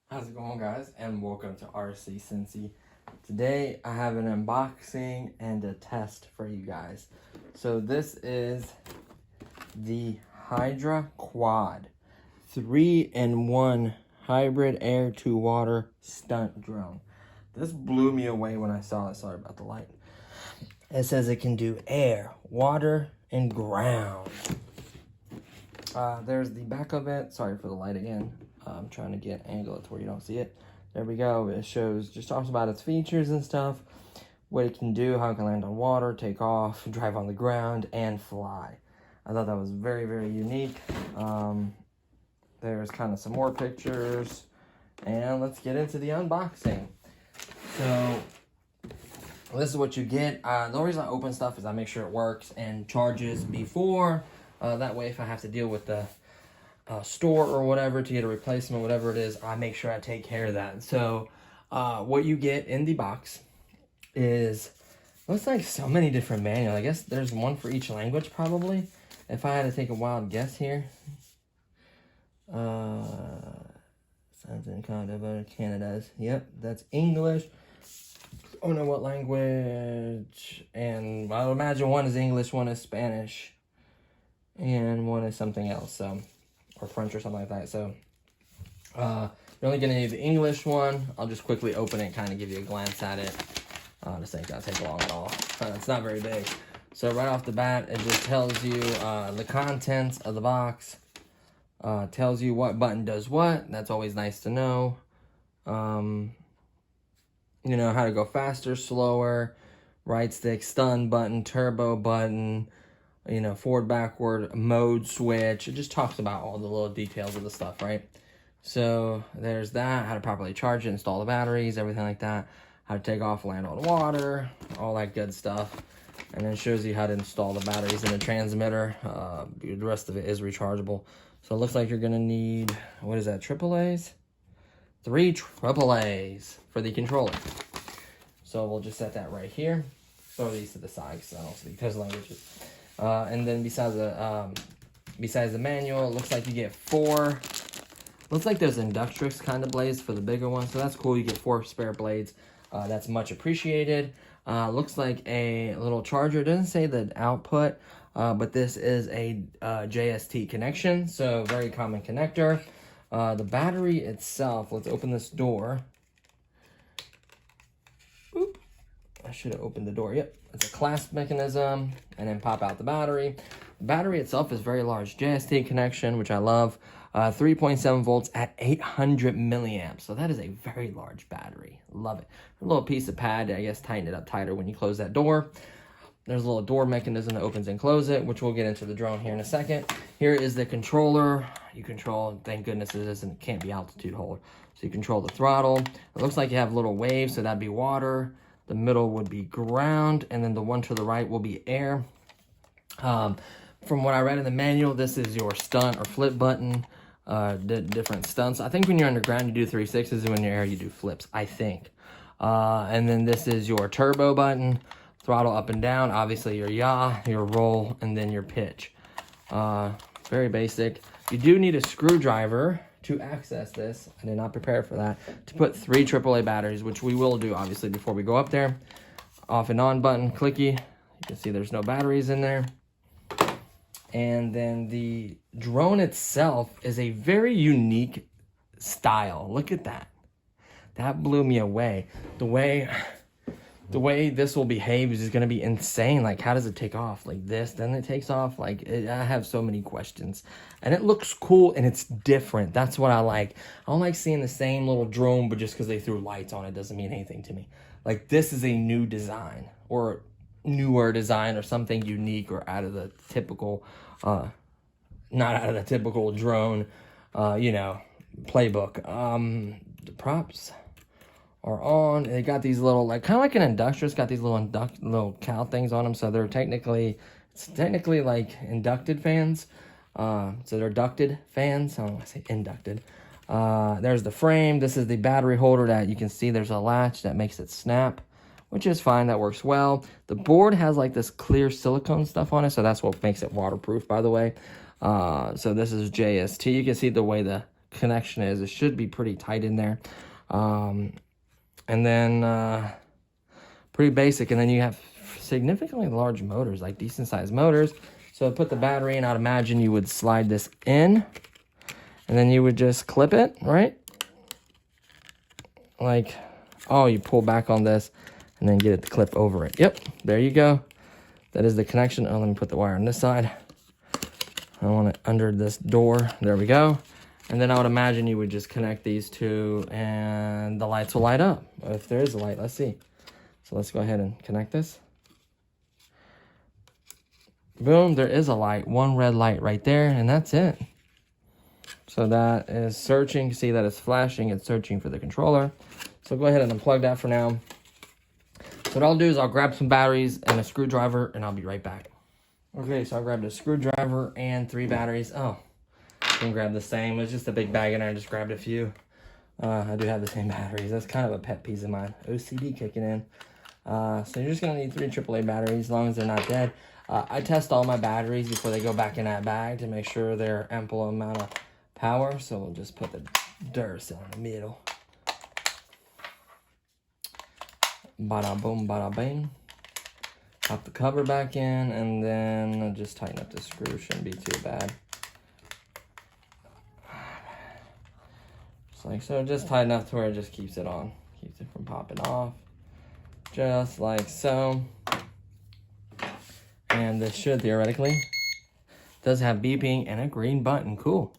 How's it going, guys, and welcome to RC Cincy. Today I have an unboxing and a test for you guys. So this is the HydraQuad 3-in-1 hybrid air to water stunt drone. This blew me away when I saw it. Sorry about the light. It says it can do air, water, and ground. There's the back of it. Sorry for the light again. I'm trying to get angle it to where you don't see it. There we go. It shows, just talks about its features and stuff, what it can do, how it can land on water, take off, drive on the ground, and fly. I thought that was very, very unique. There's kind of some more pictures, and let's get into the unboxing. So this is what you get. The only reason I open stuff is I make sure it works and charges before. That way, if I have to deal with the store or whatever to get a replacement, whatever it is, I make sure I take care of that. So what you get in the box is, looks like so many different manuals. I guess there's one for each language probably, if I had to take a wild guess here. Something kind of Canada's. Yep, that's English. I don't know what language, and I would imagine one is English, one is Spanish, and one is something else, so, or French or something like that. So you're only gonna need the English one. I'll just quickly open it and kind of give you a glance at it. This ain't gonna take long at all. It's not very big. So right off the bat, it just tells you the contents of the box. Tells you what button does what. That's always nice to know. You know, how to go faster, slower, right stick, stun button, turbo button, you know, forward, backward, mode switch. It just talks about all the little details of the stuff, right? So there's that, how to properly charge it, install the batteries, everything like that, how to take off, land on water, all that good stuff. And then it shows you how to install the batteries in the transmitter. The rest of it is rechargeable. So it looks like you're gonna need, what is that, AAAs? 3 AAAs for the controller. So we'll just set that right here. Throw these to the side because I don't speak those languages. And then besides the manual, it looks like you get 4. Looks like there's Inductrix kind of blades for the bigger one, so that's cool. You get 4 spare blades. That's much appreciated. Looks like a little charger. It doesn't say the output, but this is a JST connection, so very common connector. The battery itself, let's open this door. Oop, I should have opened the door. Yep, it's a clasp mechanism, and then pop out the battery. The battery itself is very large. JST connection, which I love. 3.7 volts at 800 milliamps. So that is a very large battery. Love it. A little piece of pad, I guess, tighten it up tighter when you close that door. There's a little door mechanism that opens and closes it, which we'll get into the drone here in a second. Here is the controller. You control, thank goodness it can't be altitude hold. So you control the throttle. It looks like you have little waves, so that'd be water. The middle would be ground, and then the one to the right will be air. From what I read in the manual, this is your stunt or flip button. Different stunts. I think when you're underground, you do 3/6s, and when you're air, you do flips, I think. And then this is your turbo button. Throttle up and down, obviously your yaw, your roll, and then your pitch. Very basic. You do need a screwdriver to access this. I did not prepare for that. To put 3 AAA batteries, which we will do, obviously, before we go up there. Off and on button, clicky. You can see there's no batteries in there. And then the drone itself is a very unique style. Look at that. That blew me away. The way the way this will behave is going to be insane. Like, how does it take off? Like this, then it takes off. Like, I have so many questions. And it looks cool and it's different. That's what I like. I don't like seeing the same little drone, but just because they threw lights on it doesn't mean anything to me. Like, this is a new design or newer design or something unique or out of the typical, not out of the typical drone, you know, playbook. The props are on. They got these little, like, kind of like an industrial. It's got these little cow things on them. So they're technically, it's technically like inducted fans. So they're ducted fans. I don't want to say inducted. There's the frame. This is the battery holder that you can see there's a latch that makes it snap, which is fine. That works well. The board has like this clear silicone stuff on it. So that's what makes it waterproof, by the way. So this is JST. You can see the way the connection is. It should be pretty tight in there. And then pretty basic. And then you have significantly large motors, like decent sized motors. So put the battery in. I'd imagine you would slide this in and then you would just clip it, right? Like, oh, you pull back on this and then get it to clip over it. Yep, there you go. That is the connection. Oh, let me put the wire on this side. I want it under this door. There we go. And then I would imagine you would just connect these two and the lights will light up. If there is a light, let's see. So let's go ahead and connect this. Boom, there is a light. One red light right there, and that's it. So that is searching. See that it's flashing. It's searching for the controller. So go ahead and unplug that for now. So what I'll do is I'll grab some batteries and a screwdriver, and I'll be right back. Okay, so I grabbed a screwdriver and 3 batteries. Oh, I didn't grab the same. It was just a big bag, and I just grabbed a few. I do have the same batteries. That's kind of a pet peeve of mine. OCD kicking in. So you're just going to need 3 AAA batteries, as long as they're not dead. I test all my batteries before they go back in that bag to make sure they're ample amount of power. So we'll just put the Duracell in the middle. Bada boom, bada bang. Pop the cover back in, and then I'll just tighten up the screw. Shouldn't be too bad. Just like so, just tight enough to where it just keeps it on. Keeps it from popping off. Just like so. And this should theoretically, does have beeping and a green button. Cool.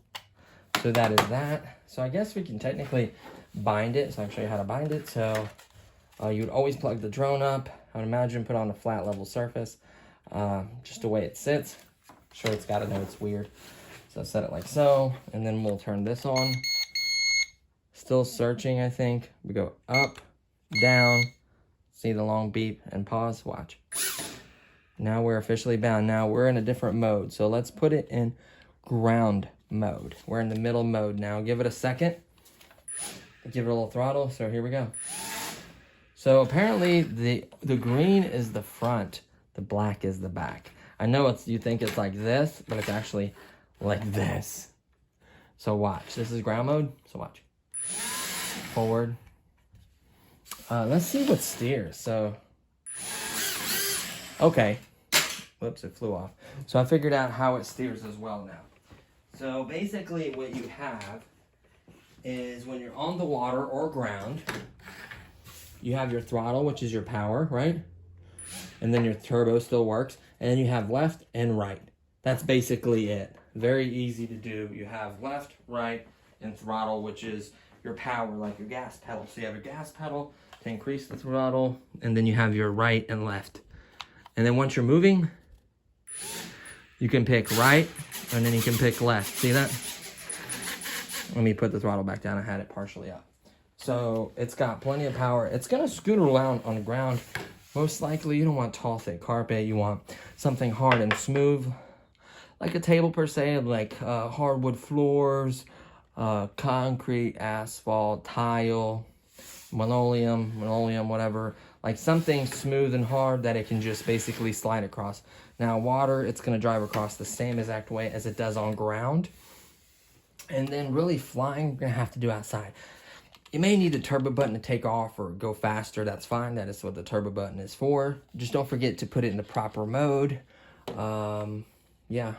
So that is that. So I guess we can technically bind it. So I'll show you how to bind it. So you would always plug the drone up. I would imagine put on a flat level surface. Just the way it sits. Sure, it's got to know it's weird. So set it like so. And then we'll turn this on. Still searching, I think. We go up, down. See the long beep and pause. Watch. Now we're officially bound. Now we're in a different mode. So let's put it in ground mode. We're in the middle mode now. Give it a second. Give it a little throttle. So here we go. So apparently the green is the front. The black is the back. I know you think it's like this, but it's actually like this. So watch. This is ground mode. So watch. Forward. Let's see what steers. So, okay. Whoops, it flew off. So I figured out how it steers as well now. So basically what you have is when you're on the water or ground, you have your throttle, which is your power, right? And then your turbo still works. And then you have left and right. That's basically it. Very easy to do. You have left, right, and throttle, which is your power, like your gas pedal. So you have your gas pedal to increase the throttle, and then you have your right and left. And then once you're moving, you can pick right, and then you can pick left. See that? Let me put the throttle back down. I had it partially up. So it's got plenty of power. It's going to scooter around on the ground. Most likely, you don't want tall, thick carpet. You want something hard and smooth, like a table per se, like hardwood floors, concrete, asphalt, tile, linoleum, whatever. Like something smooth and hard that it can just basically slide across. Now water, it's going to drive across the same exact way as it does on ground. And then really flying, we're going to have to do outside. You may need a turbo button to take off or go faster. That's fine. That is what the turbo button is for. Just don't forget to put it in the proper mode. Yeah.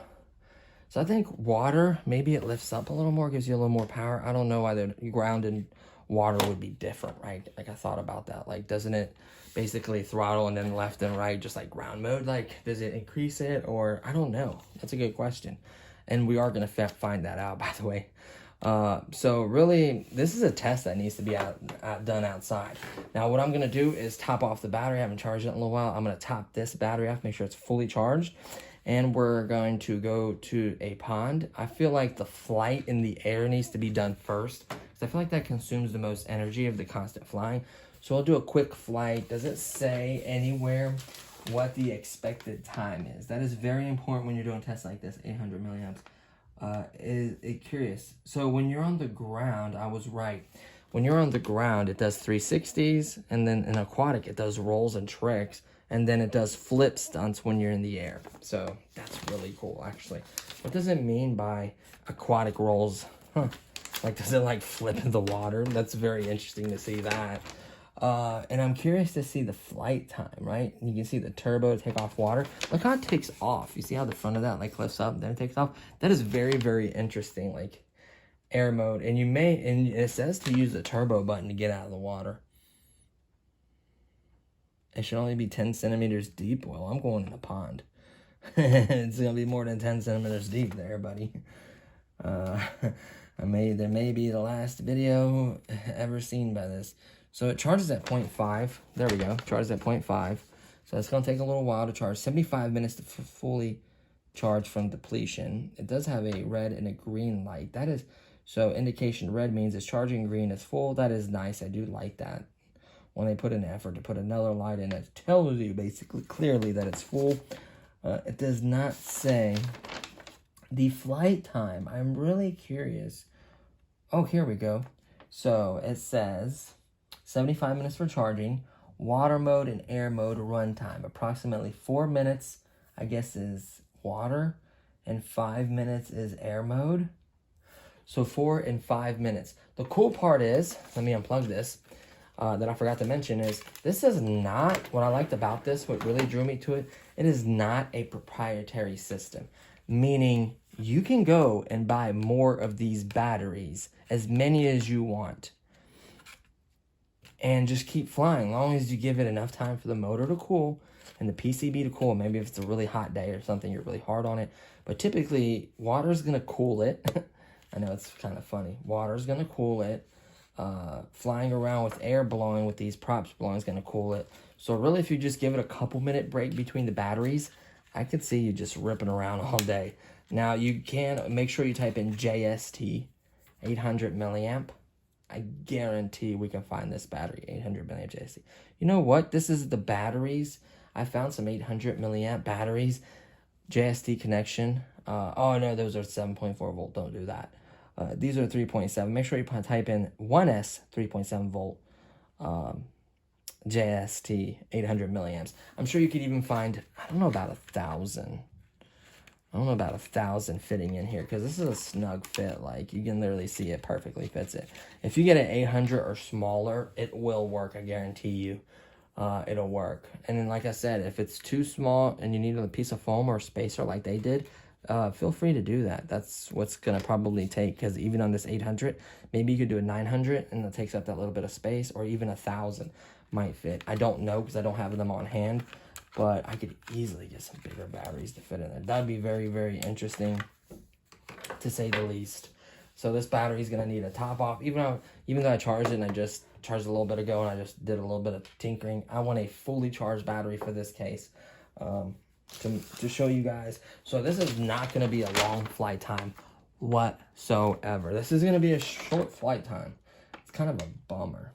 So I think water, maybe it lifts up a little more, gives you a little more power. I don't know why the ground and water would be different, right? Like I thought about that. Like, doesn't it basically throttle and then left and right, just like ground mode? Like, does it increase it, or I don't know. That's a good question. And we are going to find that out, by the way. So really, this is a test that needs to be done outside. Now, what I'm going to do is top off the battery. I haven't charged it in a little while. I'm going to top this battery off, make sure it's fully charged. And we're going to go to a pond. I feel like the flight in the air needs to be done first, because I feel like that consumes the most energy of the constant flying. So I'll do a quick flight. Does it say anywhere what the expected time is? That is very important when you're doing tests like this, 800 milliamps. Is it curious? So when you're on the ground, I was right. When you're on the ground, it does 360s, and then in aquatic, it does rolls and tricks, and then it does flip stunts when you're in the air. So that's really cool, actually. What does it mean by aquatic rolls? Huh. Like, does it like flip in the water? That's very interesting to see that. And I'm curious to see the flight time, right? You can see the turbo take off water. Look how it takes off. You see how the front of that like lifts up, then it takes off? That is very, very interesting, like air mode. And and it says to use the turbo button to get out of the water. It should only be 10 centimeters deep. Well, I'm going in a pond. It's going to be more than 10 centimeters deep there, buddy. There may be the last video ever seen by this. So it charges at 0.5. There we go. Charges at 0.5. So it's going to take a little while to charge. 75 minutes to fully charge from depletion. It does have a red and a green light. That is, so indication red means it's charging, green is full. That is nice. I do like that. When they put an effort to put another light in, it tells you basically clearly that it's full. It does not say the flight time. I'm really curious. Oh, here we go. So it says 75 minutes for charging, water mode and air mode runtime. Approximately 4 minutes, I guess, is water, and 5 minutes is air mode. So 4 and 5 minutes. The cool part is, let me unplug this, that I forgot to mention is, this is not, what I liked about this, what really drew me to it, it is not a proprietary system. Meaning, you can go and buy more of these batteries, as many as you want, and just keep flying, as long as you give it enough time for the motor to cool and the PCB to cool. Maybe if it's a really hot day or something, you're really hard on it. But typically, water's going to cool it. I know it's kind of funny. Water's going to cool it. Flying around with air blowing, with these props blowing, is going to cool it. So really, if you just give it a couple minute break between the batteries, I could see you just ripping around all day. Now, you can make sure you type in JST 800 milliamp. I guarantee we can find this battery, 800 milliamp JST. You know what? This is the batteries. I found some 800 milliamp batteries. JST connection. Oh, no, those are 7.4 volt. Don't do that. These are 3.7. Make sure you type in 1S 3.7 volt JST 800 milliamps. I'm sure you could even find, I don't know about 1,000. I don't know about 1,000 fitting in here, because this is a snug fit. Like, you can literally see it perfectly fits it. If you get an 800 or smaller, it will work. I guarantee you, it'll work. And then, like I said, if it's too small and you need a piece of foam or a spacer like they did, feel free to do that. That's what's gonna probably take, because even on this 800, maybe you could do a 900 and it takes up that little bit of space, or even 1,000 might fit. I don't know, because I don't have them on hand. But I could easily get some bigger batteries to fit in there. That'd be very, very interesting, to say the least. So this battery is going to need a top off. Even though I charged it, and I just charged a little bit ago, and I just did a little bit of tinkering, I want a fully charged battery for this case to show you guys. So this is not going to be a long flight time whatsoever. This is going to be a short flight time. It's kind of a bummer.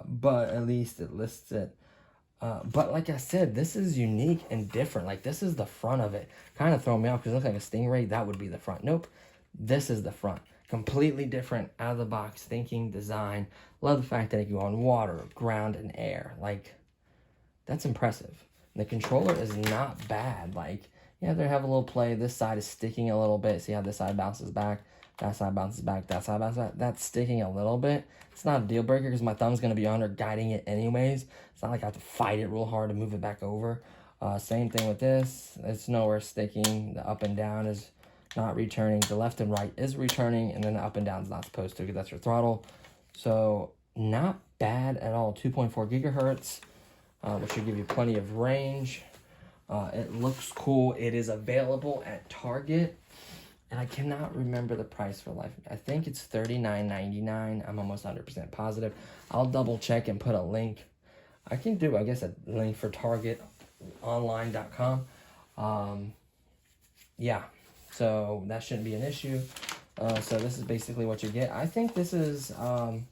But at least it lists it. But like I said, this is unique and different. Like, this is the front of it. Kind of throwing me off, because it looks like a Stingray. That would be the front. Nope. This is the front. Completely different, out of the box thinking, design. Love the fact that it can go on water, ground, and air. Like, that's impressive. And the controller is not bad. Like, yeah, they have a little play. This side is sticking a little bit. See how this side bounces back? That side bounces back. That side bounces back. That's sticking a little bit. It's not a deal breaker, because my thumb's going to be under guiding it anyways. It's not like I have to fight it real hard to move it back over. Same thing with this. It's nowhere sticking. The up and down is not returning. The left and right is returning, and then the up and down is not supposed to, because that's your throttle. So not bad at all. 2.4 gigahertz, which should give you plenty of range. It looks cool. It is available at Target, and I cannot remember the price for life. I think it's $39.99. I'm almost 100% positive. I'll double check and put a link. I can do, I guess, a link for targetonline.com. Yeah, so that shouldn't be an issue. So this is basically what you get. I think this is gonna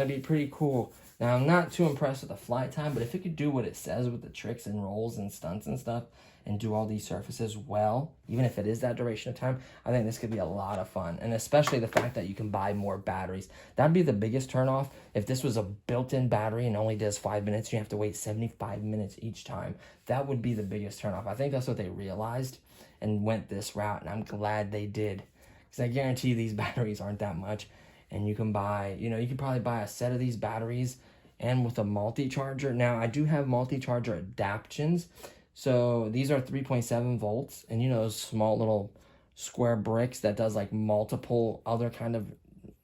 be pretty cool. Now, I'm not too impressed with the flight time, but if it could do what it says with the tricks and rolls and stunts and stuff and do all these surfaces well, even if it is that duration of time, I think this could be a lot of fun. And especially the fact that you can buy more batteries. That'd be the biggest turnoff. If this was a built-in battery and only does 5 minutes, you have to wait 75 minutes each time. That would be the biggest turnoff. I think that's what they realized and went this route, and I'm glad they did. Because I guarantee these batteries aren't that much. And you can buy, you can probably buy a set of these batteries and with a multi-charger. Now, I do have multi-charger adaptions. So these are 3.7 volts. And those small little square bricks that does like multiple other kind of,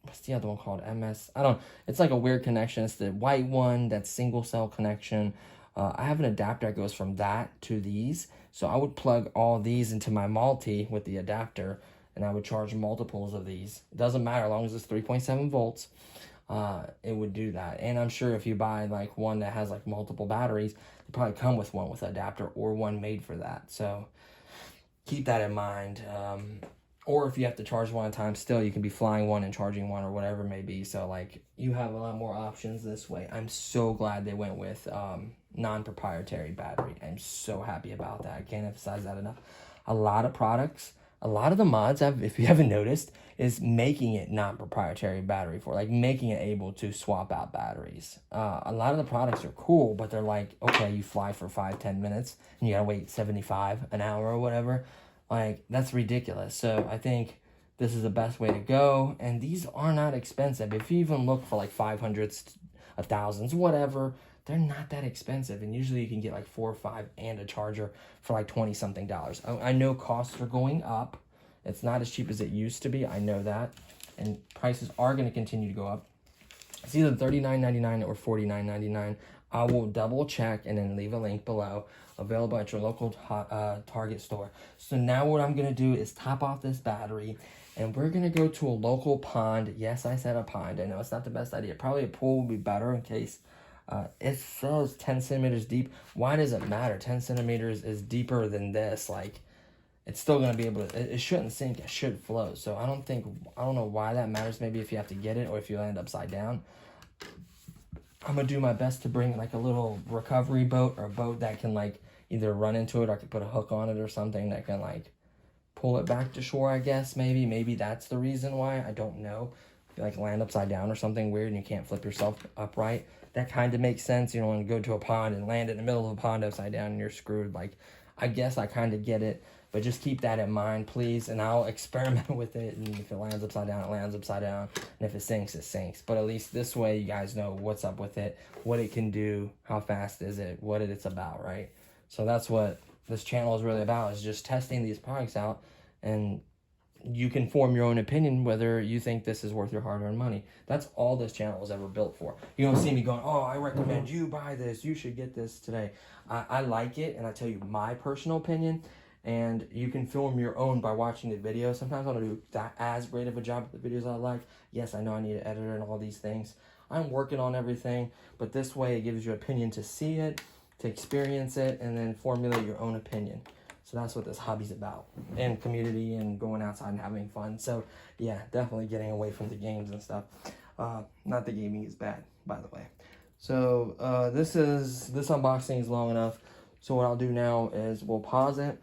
what's the other one called? MS? I don't know. It's like a weird connection. It's the white one, that single cell connection. I have an adapter that goes from that to these. So I would plug all these into my multi with the adapter, and I would charge multiples of these. It doesn't matter, as long as it's 3.7 volts, it would do that. And I'm sure if you buy like one that has like multiple batteries, they probably come with one with an adapter or one made for that. So keep that in mind. Or if you have to charge one at a time, still you can be flying one and charging one or whatever it may be. So like you have a lot more options this way. I'm so glad they went with non-proprietary battery. I'm so happy about that. I can't emphasize that enough. A lot of products, a lot of the mods, if you haven't noticed, is making it non-proprietary battery for, like making it able to swap out batteries. A lot of the products are cool, but they're like, okay, you fly for 5-10 minutes and you gotta wait 75 an hour or whatever. Like, that's ridiculous. So I think this is the best way to go. And these are not expensive. If you even look for like 500s, 1000s, whatever, they're not that expensive. And usually you can get like 4 or 5 and a charger for like 20 something dollars. I know costs are going up. It's not as cheap as it used to be. I know that. And prices are going to continue to go up. It's either $39.99 or $49.99. I will double check and then leave a link below. Available at your local Target store. So now what I'm going to do is top off this battery. And we're going to go to a local pond. Yes, I said a pond. I know it's not the best idea. Probably a pool would be better in case it says 10 centimeters deep. Why does it matter? 10 centimeters is deeper than this. Like, it's still going to be able to, it shouldn't sink, it should float. So I don't know why that matters. Maybe if you have to get it or if you land upside down. I'm going to do my best to bring like a little recovery boat or a boat that can like either run into it or I could put a hook on it or something that can like pull it back to shore, I guess. Maybe that's the reason why. I don't know. If you like land upside down or something weird and you can't flip yourself upright. That kind of makes sense. You don't want to go to a pond and land in the middle of a pond upside down and you're screwed. Like, I guess I kind of get it. But just keep that in mind, please. And I'll experiment with it. And if it lands upside down, it lands upside down. And if it sinks, it sinks. But at least this way, you guys know what's up with it, what it can do, how fast is it, what it's about, right? So that's what this channel is really about, is just testing these products out. And you can form your own opinion whether you think this is worth your hard-earned money. That's all this channel was ever built for. You don't see me going, oh, I recommend you buy this. You should get this today. I like it, and I tell you my personal opinion. And you can film your own by watching the video. Sometimes I don't do that as great of a job with the videos I like. Yes, I know I need an editor and all these things. I'm working on everything. But this way it gives you opinion to see it, to experience it, and then formulate your own opinion. So that's what this hobby's about. And community and going outside and having fun. So yeah, definitely getting away from the games and stuff. Not that gaming is bad, by the way. So this unboxing is long enough. So what I'll do now is we'll pause it.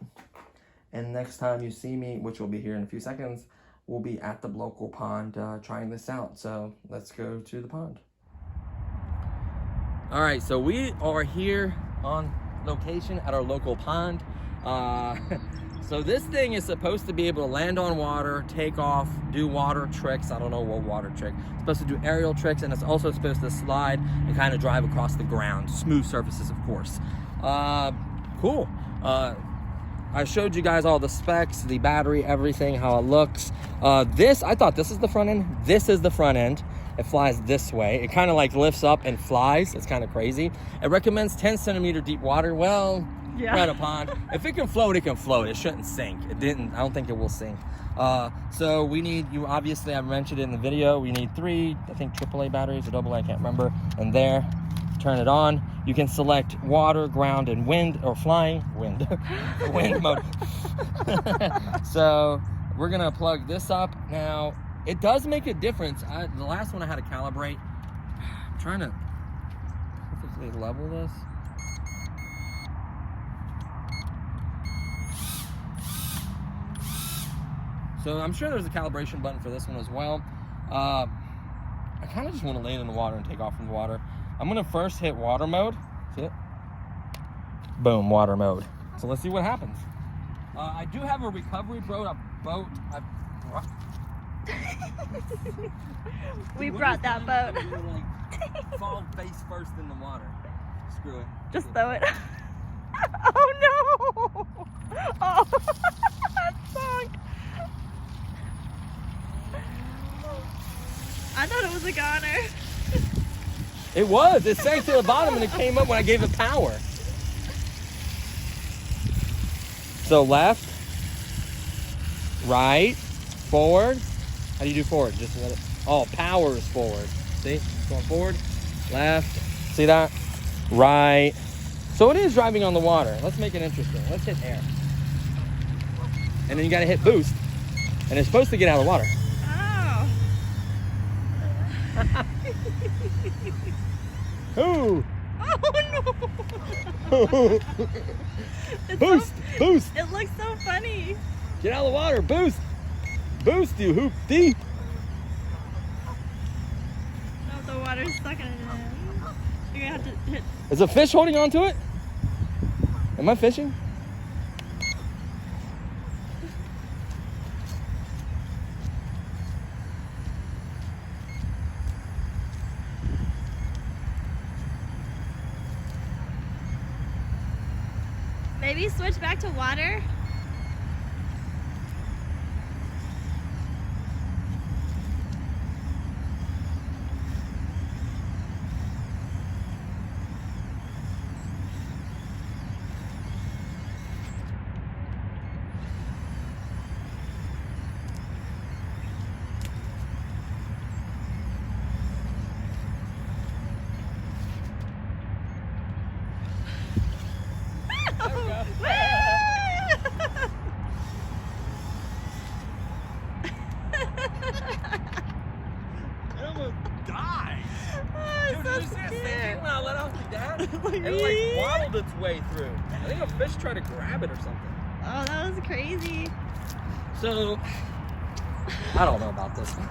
And next time you see me, which will be here in a few seconds, we'll be at the local pond trying this out. So let's go to the pond. All right, so we are here on location at our local pond. So this thing is supposed to be able to land on water, take off, do water tricks. I don't know what water trick. It's supposed to do aerial tricks, and it's also supposed to slide and kind of drive across the ground. Smooth surfaces, of course. Cool. I showed you guys all the specs, the battery, everything, how it looks. I thought this is the front end. This is the front end. it flies this way. It kind of like lifts up and flies. It's kind of crazy. It recommends 10 centimeter deep water. Well, yeah. Right upon. If it can float, it can float. It shouldn't sink. It didn't. I don't think it will sink. So we need, you obviously, I mentioned it in the video, we need 3, I think AAA batteries or AA, I can't remember. And there, turn it on. You can select water, ground, and wind, or flying, wind, wind mode. So we're gonna plug this up. Now, it does make a difference. The last one I had to calibrate. I'm trying to perfectly level this. So I'm sure there's a calibration button for this one as well. I kind of just want to lay it in the water and take off from the water. I'm gonna first hit water mode. See it? Boom, water mode. So let's see what happens. I do have a recovery boat. We brought that boat. Like, fall face first in the water. Screw it. Just throw it. Oh no! Oh, that sunk. I thought it was a goner. It was. It sank to the bottom and it came up when I gave it power. So left, right, forward. How do you do forward? Just let it. Oh, power is forward. See? Going forward, left. See that? Right. So it is driving on the water. Let's make it interesting. Let's hit air. And then you got to hit boost. And it's supposed to get out of the water. Oh. Ooh. Oh no. Boost, boost. It looks so funny. Get out of the water, boost. Boost, you hoopty. No, the water's stuck in it. You're gonna have to hit. Is a fish holding on to it? Am I fishing? Maybe switch back to water. I almost died. Oh, Dude, so did you see it scared. sinking when I let off the gas? Like It me? like waddled its way through. I think a fish tried to grab it or something. Oh, that was crazy. So, I don't know about this one.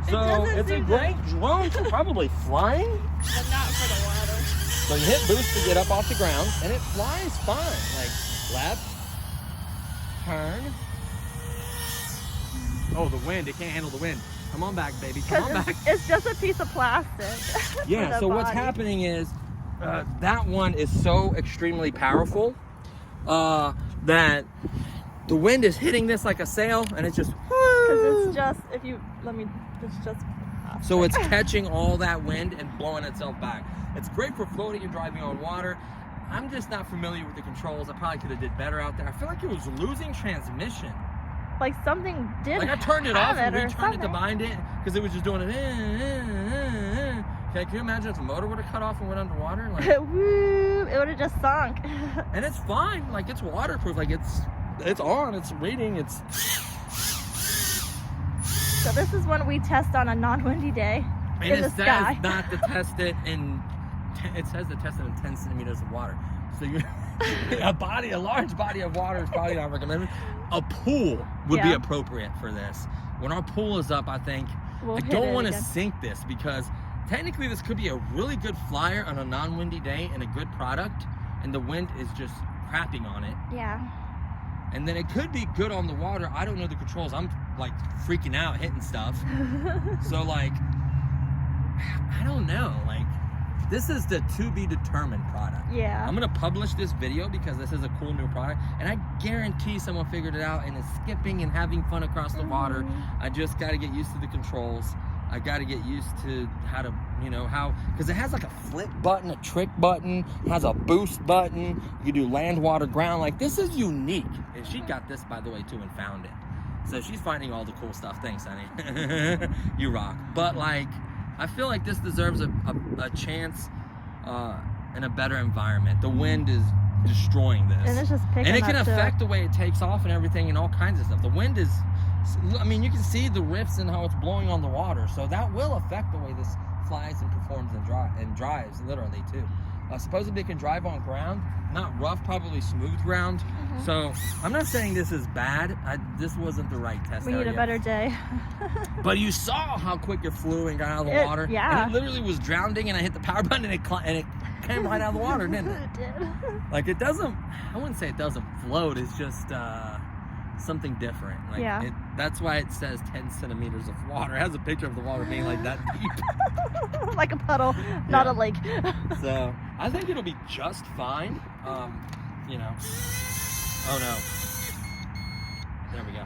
So, it's a great drone for probably flying. But not for the water. So you hit boost to get up off the ground, and it flies fine. Like left, turn. Oh, the wind! It can't handle the wind. Come on back, baby. Come on back. It's just a piece of plastic. Yeah. So what's happening is that one is so extremely powerful that the wind is hitting this like a sail, and it's just. Because it's just it's just. So it's catching all that wind and blowing itself back. It's great for floating and driving on water. I'm just not familiar with the controls. I probably could have did better out there. I feel like it was losing transmission. Like something did. Like I turned it off and returned returned it to bind it because it was just doing it. Okay, can you imagine if the motor would have cut off and went underwater? Like, Woo, it would have just sunk. and it's fine. Like it's waterproof. Like it's on. It's reading. It's. So this is when we test on a non-windy day And in it the says sky. not to test it in. It says to test it in 10 centimeters of water. So you, a large body of water is probably not recommended. A pool would be appropriate for this. When our pool is up, I think I don't want to sink this because technically this could be a really good flyer on a non-windy day and a good product, and the wind is just crapping on it. Yeah. And then it could be good on the water. I don't know the controls. I'm like freaking out hitting stuff. So like, I don't know. Like, This is the to be determined product. Yeah. I'm gonna publish this video because this is a cool new product, and I guarantee someone figured it out and is skipping and having fun across the water. I just got to get used to the controls. I got to get used to how to, you know, because it has like a flip button, a trick button, it has a boost button. You do land, water, ground. Like, this is unique. And she got this, by the way, too, and found it. So she's finding all the cool stuff. Thanks, honey. You rock. But like, I feel like this deserves a chance in a better environment. The wind is destroying this. And it's just picking and it can up affect the way it takes off and everything and all kinds of stuff. The wind is, I mean, you can see the rifts and how it's blowing on the water. So that will affect the way this flies and performs and drives, literally, too. Supposedly it can drive on ground, not rough, probably smooth ground. So I'm not saying this is bad. This wasn't the right test We need area. a better day. But you saw how quick it flew and got out of the water. Yeah. And it literally was drowning, and I hit the power button, and it came right out of the water, didn't it? It did. Like, it doesn't, I wouldn't say it doesn't float. It's just something different. Like, Yeah. that's why it says 10 centimeters of water. It has a picture of the water being like that deep. Like a puddle, not a lake. So I think it'll be just fine. You know. Oh no. There we go.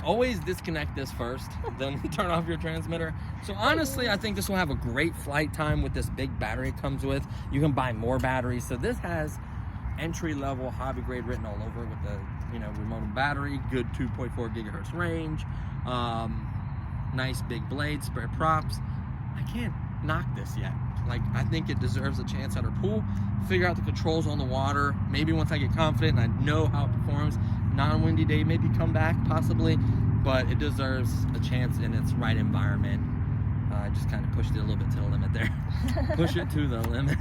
Always disconnect this first, then turn off your transmitter. So honestly, I think this will have a great flight time with this big battery it comes with. You can buy more batteries. So this has entry-level hobby grade written all over with the, you know, remote battery, good 2.4 gigahertz range, nice big blades, spare props. I can't knock this yet. Like, I think it deserves a chance at our pool, figure out the controls on the water. Maybe once I get confident and I know how it performs, non-windy day, maybe come back possibly, but it deserves a chance in its right environment. I just kind of pushed it a little bit to the limit there. Push it to the limit.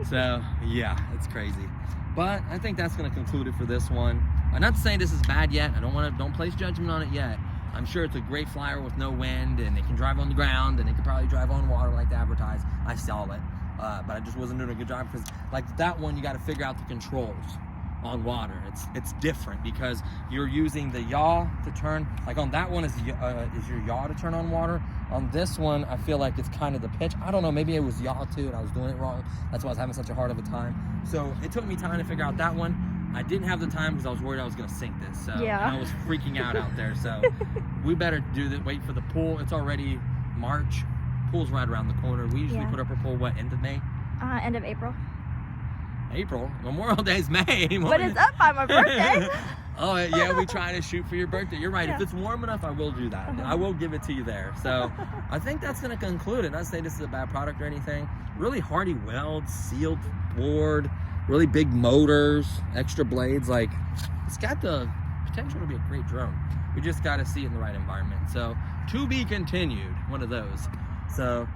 So yeah, it's crazy. But I think that's going to conclude it for this one. I'm not saying this is bad yet. I don't place judgment on it yet. I'm sure it's a great flyer with no wind, and it can drive on the ground, and it can probably drive on water like they advertise. I saw it, but I just wasn't doing a good job because, like that one, you got to figure out the controls on water. It's different because you're using the yaw to turn. Like on that one is your yaw to turn on water. On this one, I feel like it's kind of the pitch. I don't know. Maybe it was yaw too, and I was doing it wrong. That's why I was having such a hard of a time. So it took me time to figure out that one. I didn't have the time because I was worried I was going to sink this. So Yeah. and I was freaking out there. So we better do that. Wait for the pool. It's already March. Pool's right around the corner. We usually put up a pool, what, end of May? End of April. April? Memorial Day's May. But it's up by my birthday. Oh, yeah, we try to shoot for your birthday. You're right. Yeah. If it's warm enough, I will do that. I will give it to you there. So I think that's going to conclude it. Not say this is a bad product or anything. Really hardy welds, sealed board, really big motors, extra blades. Like, it's got the potential to be a great drone. We just got to see it in the right environment. So to be continued, one of those. So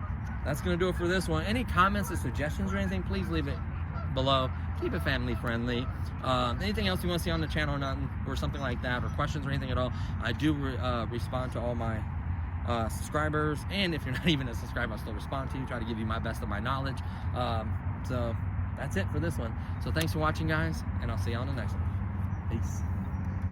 that's going to do it for this one. Any comments or suggestions or anything, please leave it below. Keep it family friendly. Anything else you want to see on the channel or something like that, or questions or anything at all, I do respond to all my subscribers. And if you're not even a subscriber, I'll still respond to you, try to give you my best of my knowledge. So that's it for this one. So thanks for watching, guys, and I'll see you on the next one. Peace.